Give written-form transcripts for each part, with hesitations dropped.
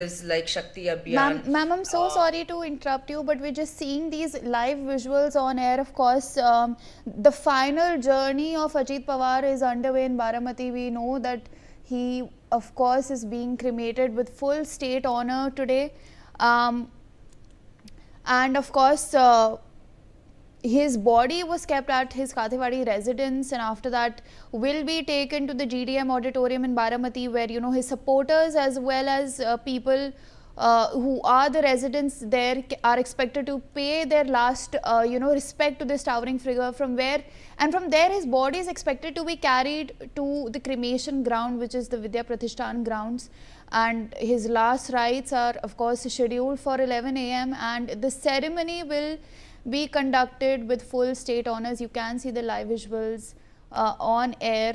is like Shakti Ma'am, Abhiyan. I'm so sorry to interrupt you, but we're just seeing these live visuals on air. Of course, the final journey of Ajit Pawar is underway in Baramati. We know that he, of course, is being cremated with full state honor today. Um, and of course, his body was kept at his Katavari residence, and after that will be taken to the GDM Auditorium in Baramati, where his supporters as well as people who are the residents there are expected to pay their last respect to this towering figure, from where and from there his body is expected to be carried to the cremation ground, which is the Vidya Pratishthan grounds, and his last rites are of course scheduled for 11 a.m. and the ceremony will be conducted with full state honors. You can see the live visuals on air.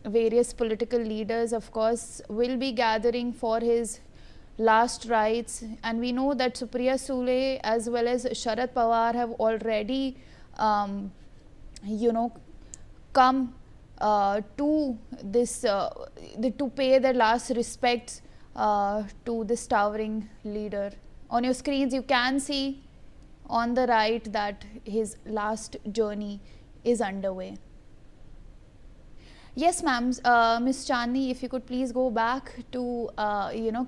Various political leaders, of course, will be gathering for his last rites, and we know that Supriya Sule as well as Sharad Pawar have already, you know, come to this to pay their last respects to this towering leader. On your screens, you can see on the right that his last journey is underway. Yes, ma'am. Ms. Chandni, if you could please go back to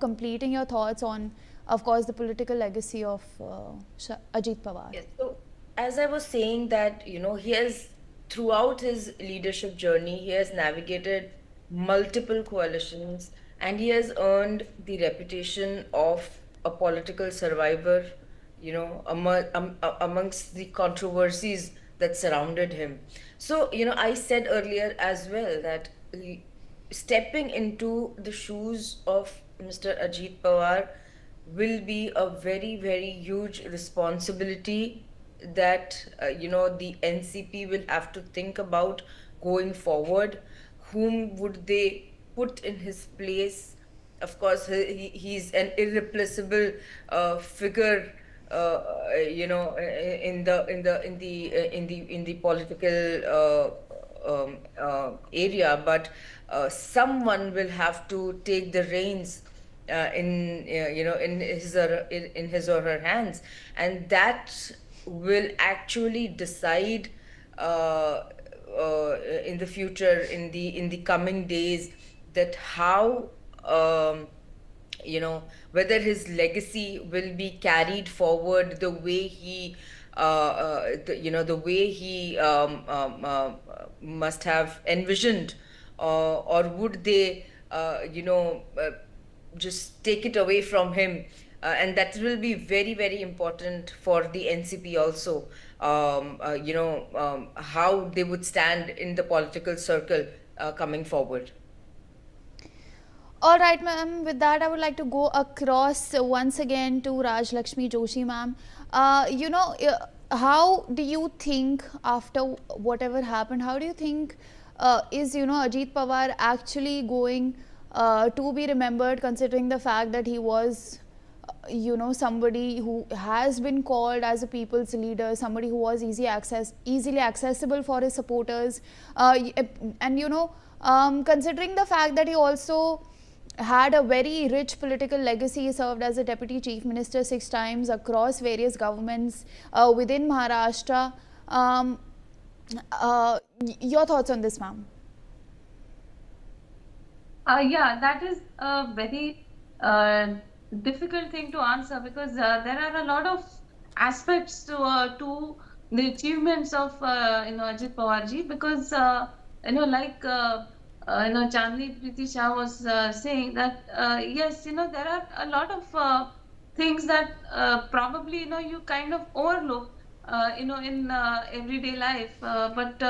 completing your thoughts on, of course, the political legacy of Ajit Pawar. Yes. So, as I was saying that, he has, throughout his leadership journey, he has navigated multiple coalitions and he has earned the reputation of a political survivor, amongst the controversies that surrounded him. So, I said earlier as well that stepping into the shoes of Mr. Ajit Pawar will be a very, very huge responsibility that the NCP will have to think about going forward. Whom would they put in his place? Of course, he's an irreplaceable figure, in the political area, but someone will have to take the reins in his or her hands, and that will actually decide in the future, in the coming days, that how whether his legacy will be carried forward the way he the way he must have envisioned, or would they just take it away from him, and that will be very, very important for the NCP also, how they would stand in the political circle coming forward. All right, ma'am. With that, I would like to go across once again to Raj Lakshmi Joshi, ma'am. How do you think after whatever happened? How do you think is Ajit Pawar actually going to be remembered, considering the fact that he was somebody who has been called as a people's leader, somebody who was easily accessible for his supporters, and considering the fact that he also had a very rich political legacy. He served as a deputy chief minister 6 times across various governments within Maharashtra. Your thoughts on this, ma'am? Yeah, that is a very difficult thing to answer, because there are a lot of aspects to the achievements of Ajit Pawar ji, because like Chandni Preeti Shah was saying that yes, there are a lot of things that probably you kind of overlook in everyday life, but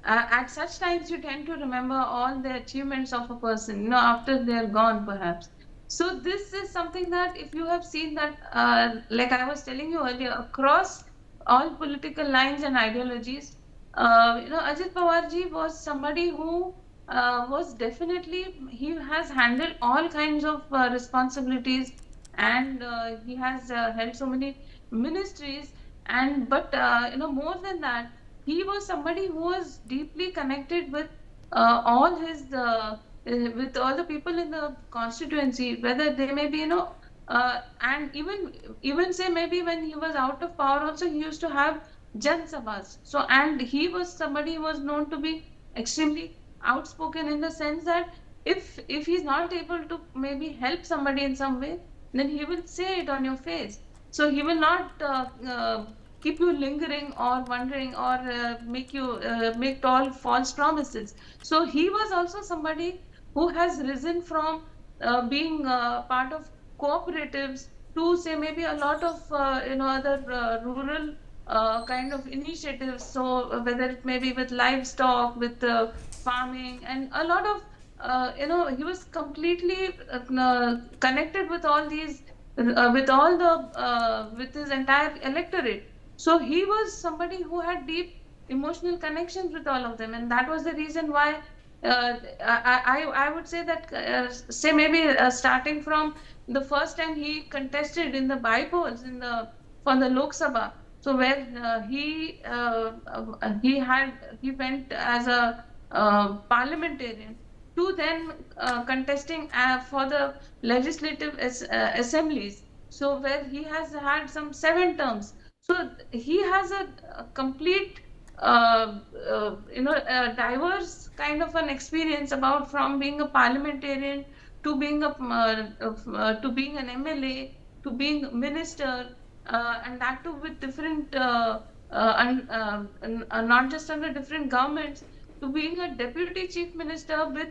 at such times you tend to remember all the achievements of a person after they're gone, perhaps. So this is something that, if you have seen that, like I was telling you earlier, across all political lines and ideologies, Ajit Pawar ji was somebody who was definitely, he has handled all kinds of responsibilities, and he has held so many ministries, and but more than that, he was somebody who was deeply connected with all his with all the people in the constituency, whether they may be And even say maybe when he was out of power also, he used to have Jan Sabhas. So, and he was somebody who was known to be extremely outspoken, in the sense that if he's not able to maybe help somebody in some way, then he will say it on your face. So he will not keep you lingering or wondering, or make you make all false promises. So he was also somebody who has risen from being part of cooperatives to say maybe a lot of other rural kind of initiatives. So whether it may be with livestock, with farming, and a lot of he was completely connected with all these, with all the with his entire electorate. So he was somebody who had deep emotional connections with all of them, and that was the reason why I would say that say maybe starting from the first time he contested in the by-polls in the for the Lok Sabha. So where he went as a parliamentarian, to then contesting for the legislative assemblies. So where he has had some 7 terms. So he has a complete diverse kind of an experience, about from being a parliamentarian to being to being an MLA, to being a minister, and that too with different not just under different governments, to being a deputy chief minister with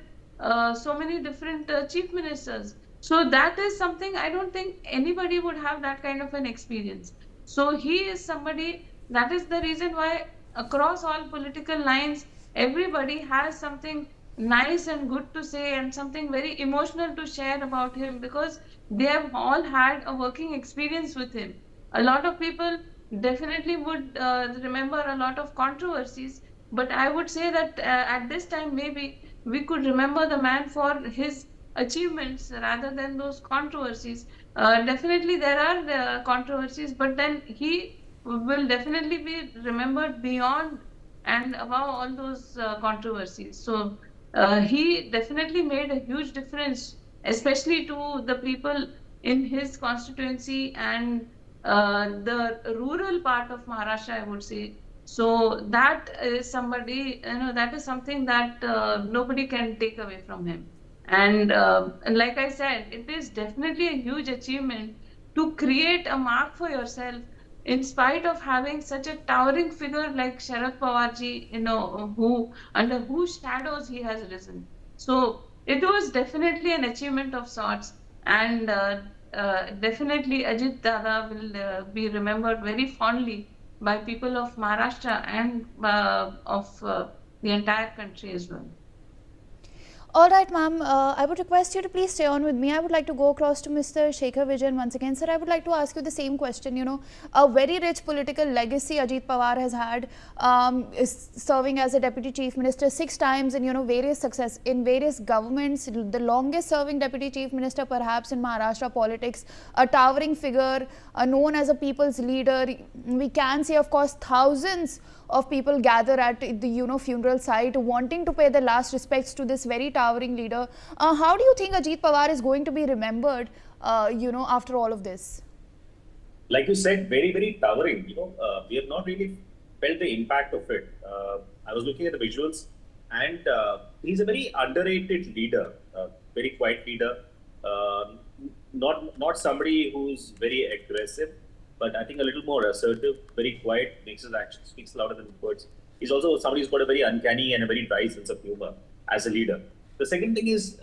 so many different chief ministers. So that is something I don't think anybody would have that kind of an experience. So he is somebody, that is the reason why across all political lines, everybody has something nice and good to say, and something very emotional to share about him, because they have all had a working experience with him. A lot of people definitely would remember a lot of controversies, but I would say that at this time, maybe we could remember the man for his achievements rather than those controversies. Definitely, there are controversies, but then he will definitely be remembered beyond and above all those controversies. So he definitely made a huge difference, especially to the people in his constituency and the rural part of Maharashtra, I would say. So that is somebody, that is something that nobody can take away from him. And like I said, it is definitely a huge achievement to create a mark for yourself in spite of having such a towering figure like Sharad Pawarji, who under whose shadows he has risen. So it was definitely an achievement of sorts, and definitely Ajit Dada will be remembered very fondly by people of Maharashtra and of the entire country as well. All right, ma'am. I would request you to please stay on with me. I would like to go across to Mr. Shekhar Vijayan once again. Sir, I would like to ask you the same question. A very rich political legacy Ajit Pawar has had, is serving as a deputy chief minister 6 times in various success in various governments. The longest serving deputy chief minister perhaps in Maharashtra politics. A towering figure, known as a people's leader. We can see, of course, thousands of people gather at the funeral site wanting to pay the last respects to this very towering leader. How do you think Ajit Pawar is going to be remembered after all of this? Like you said, very, very towering. We have not really felt the impact of it. I was looking at the visuals, and he's a very underrated leader, very quiet leader. Not somebody who's very aggressive, but I think a little more assertive, very quiet, makes his actions speaks louder than words. He's also somebody who's got a very uncanny and a very dry sense of humor as a leader. The second thing is,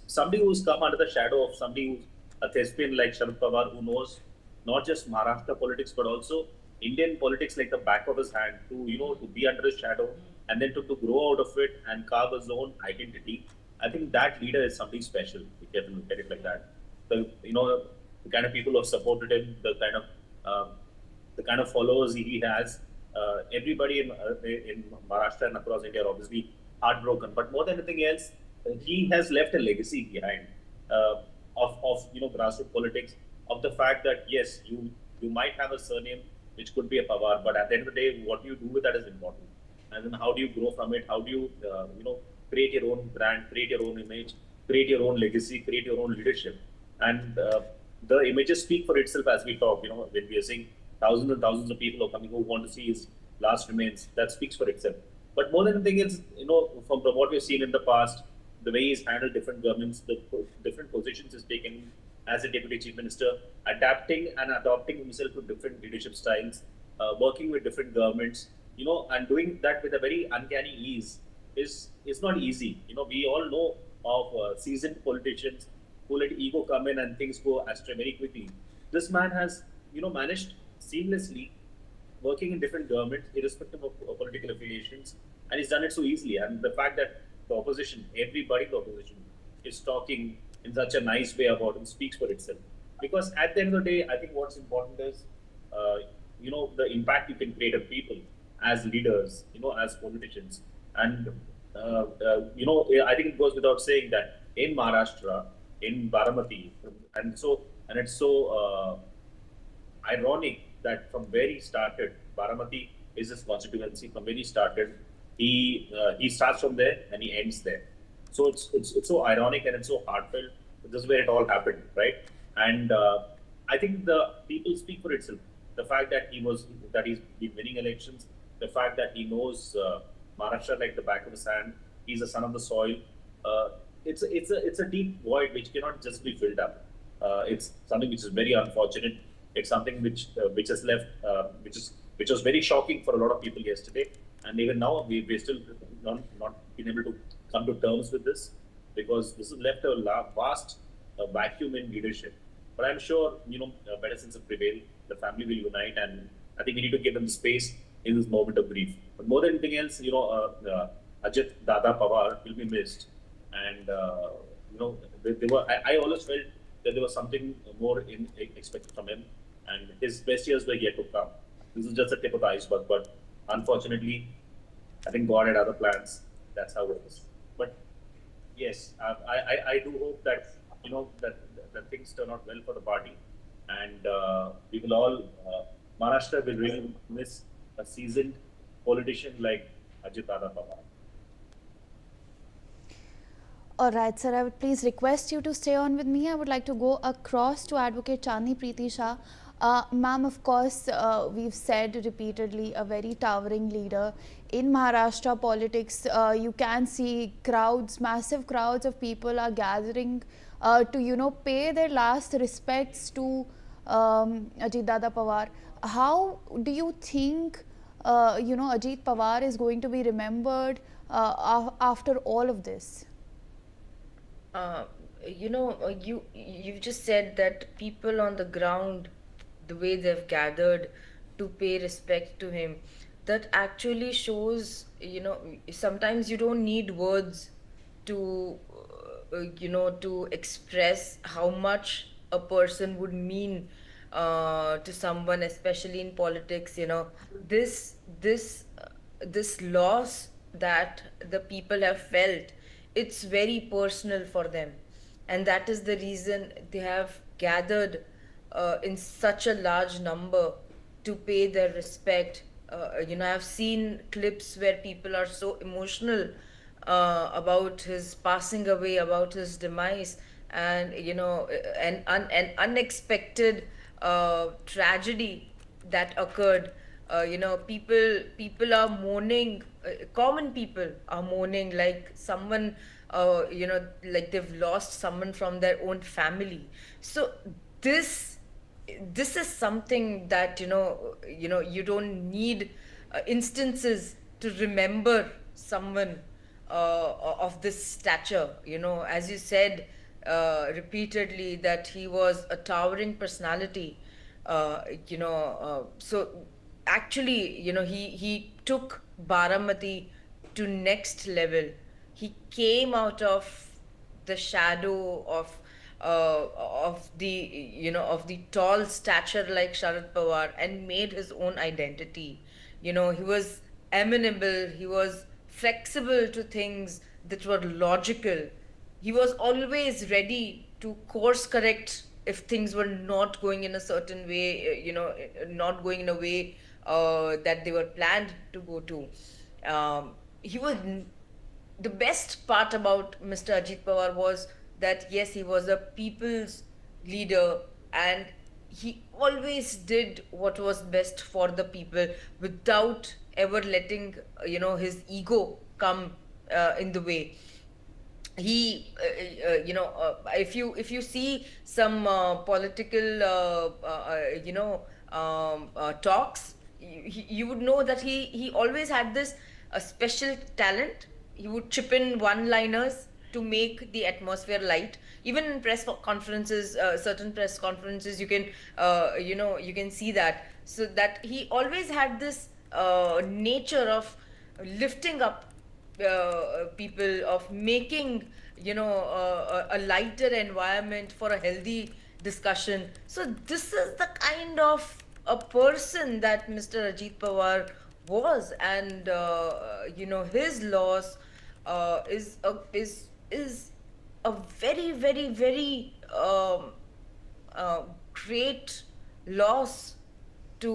somebody who's come under the shadow of somebody who's a thespian like Sharad Pawar, who knows not just Maharashtra politics but also Indian politics like the back of his hand, to be under his shadow and then to grow out of it and carve his own identity. I think that leader is something special. We can look at it like that. The kind of people who have supported him, the kind of followers he has. Everybody in Maharashtra and across India are obviously heartbroken. But more than anything else, he has left a legacy behind of grassroots politics, of the fact that yes, you might have a surname which could be a Pawar, but at the end of the day, what you do with that is important. And then how do you grow from it? How do you create your own brand, create your own image, create your own legacy, create your own leadership? And the images speak for itself as we talk. When we are seeing thousands and thousands of people are coming who want to see his last remains, that speaks for itself. But more than anything else, from what we've seen in the past, the way he's handled different governments, the different positions he's taken as a deputy chief minister, adapting and adopting himself to different leadership styles, working with different governments, and doing that with a very uncanny ease is not easy. We all know of seasoned politicians who let ego come in and things go astray very quickly. This man has, managed seamlessly working in different governments, irrespective of political affiliations, and he's done it so easily. And the fact that the opposition, everybody in the opposition, is talking in such a nice way about him speaks for itself. Because at the end of the day, I think what's important is, the impact you can create on people as leaders, as politicians. And, I think it goes without saying that in Maharashtra, in Baramati, and it's so ironic that from where he started, Baramati is his constituency. From where he started, he starts from there and he ends there. So it's so ironic and it's so heartfelt. This is where it all happened, right? And I think the people speak for itself. The fact that he's been winning elections, the fact that he knows Maharashtra like the back of his hand, he's a son of the soil. It's a deep void which cannot just be filled up. It's something which is very unfortunate. It's something which has left, which was very shocking for a lot of people yesterday, and even now we're still not been able to come to terms with this, because this has left a vast vacuum in leadership. But I'm sure better sense will prevail. The family will unite, and I think we need to give them space in this moment of grief. But more than anything else, Ajit Dada Pawar will be missed, and they were. I always felt that there was something more expected from him, and his best years were yet to come. This is just the tip of the iceberg, but unfortunately, I think God had other plans. That's how it is. But yes, I do hope that that things turn out well for the party, and we will all Maharashtra will really miss a seasoned politician like Ajit Dada Pawar. All right, sir, I would please request you to stay on with me. I would like to go across to Advocate Chandni Preeti Shah. Ma'am, of course, we've said repeatedly, a very towering leader. In Maharashtra politics, you can see crowds, massive crowds of people are gathering to, pay their last respects to Ajit Dada Pawar. How do you think, Ajit Pawar is going to be remembered after all of this? Uh, you've just said that people on the ground, the way they've gathered to pay respect to him, that actually shows, sometimes you don't need words to, to express how much a person would mean to someone, especially in politics. This this this loss that the people have felt, it's very personal for them, and that is the reason they have gathered in such a large number to pay their respect. I've seen clips where people are so emotional about his passing away, about his demise, and an unexpected tragedy that occurred. People are mourning. Common people are mourning like someone, like they've lost someone from their own family. So this this is something that you don't need instances to remember someone of this stature. As you said repeatedly, that he was a towering personality. So actually, he took Baramati to next level. He came out of the shadow of the of the tall stature like Sharad Pawar, and made his own identity. He was amenable, he was flexible to things that were logical. He was always ready to course correct if things were not going in a certain way, not going in a way that they were planned to go to. He was The best part about Mr. Ajit Pawar was that yes, he was a people's leader, and he always did what was best for the people without ever letting his ego come in the way. He if you see some political talks, you would know that he always had this special talent. He would chip in one liners to make the atmosphere light. Even in conferences, certain press conferences, you can see that. So that he always had this nature of lifting up people, of making a lighter environment for a healthy discussion. So this is the kind of a person that Mr. Ajit Pawar was, and his loss is a very, very, very great loss, to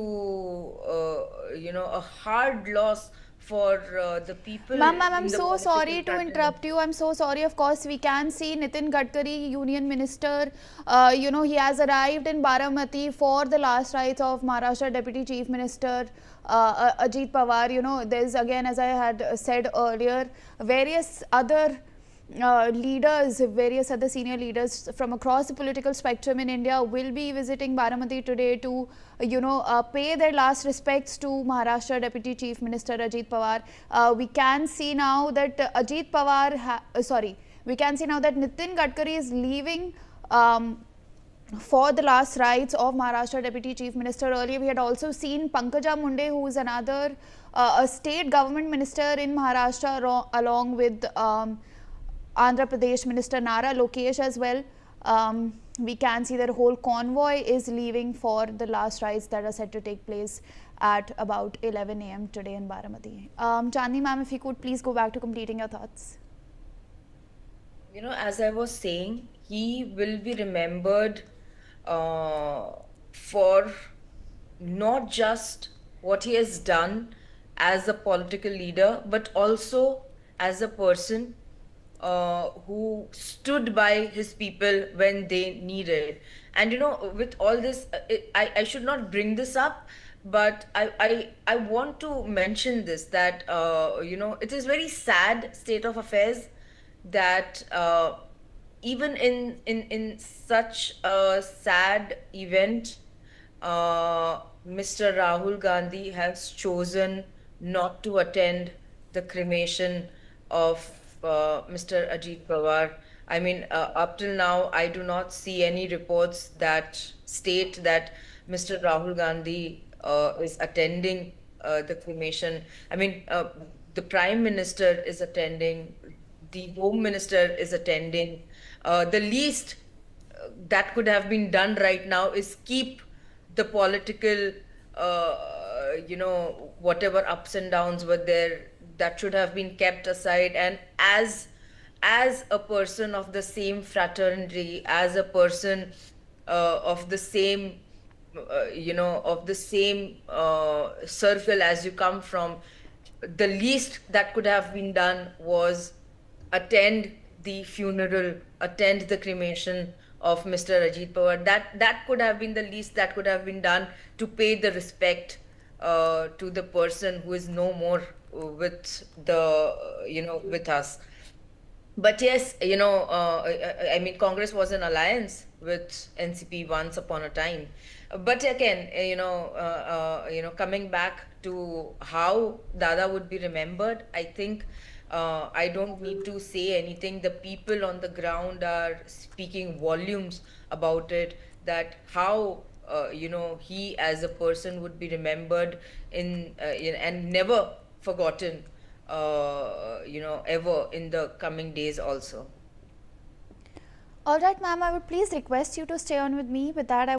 a hard loss for the people Ma'am, in I'm the so political sorry to fraternity. interrupt you. I'm so sorry. Of course, we can see Nitin Gadkari, Union Minister. He has arrived in Baramati for the last rites of Maharashtra Deputy Chief Minister Ajit Pawar. There's again, as I had said earlier, various other leaders, various other senior leaders from across the political spectrum in India will be visiting Baramati today to, pay their last respects to Maharashtra Deputy Chief Minister Ajit Pawar. We can see now that we can see now that Nitin Gadkari is leaving for the last rites of Maharashtra Deputy Chief Minister. Earlier, we had also seen Pankaja Munde, who is another a state government minister in Maharashtra, along with Andhra Pradesh Minister Nara Lokesh as well. We can see that a whole convoy is leaving for the last rites that are set to take place at about 11 a.m. today in Baramati. Chandni ma'am, if you could please go back to completing your thoughts. As I was saying, he will be remembered for not just what he has done as a political leader, but also as a person who stood by his people when they needed. And with all this, I should not bring this up, but I want to mention this, that it is very sad state of affairs that even in such a sad event, Mr. Rahul Gandhi has chosen not to attend the cremation of Mr. Ajit Pawar. I mean, up till now, I do not see any reports that state that Mr. Rahul Gandhi is attending the cremation. I mean, the Prime Minister is attending, the Home Minister is attending. The least that could have been done right now is keep the political, whatever ups and downs were there, that should have been kept aside. And as a person of the same fraternity, as a person of the same, of the same circle as you come from, the least that could have been done was attend the funeral, attend the cremation of Mr. Ajit Pawar. That could have been the least that could have been done to pay the respect to the person who is no more with with us. But yes, I mean, Congress was an alliance with NCP once upon a time. But again, coming back to how Dada would be remembered, I think I don't need to say anything. The people on the ground are speaking volumes about it, that how he as a person would be remembered and never forgotten, ever in the coming days also. All right, ma'am, I would please request you to stay on with me. With that, I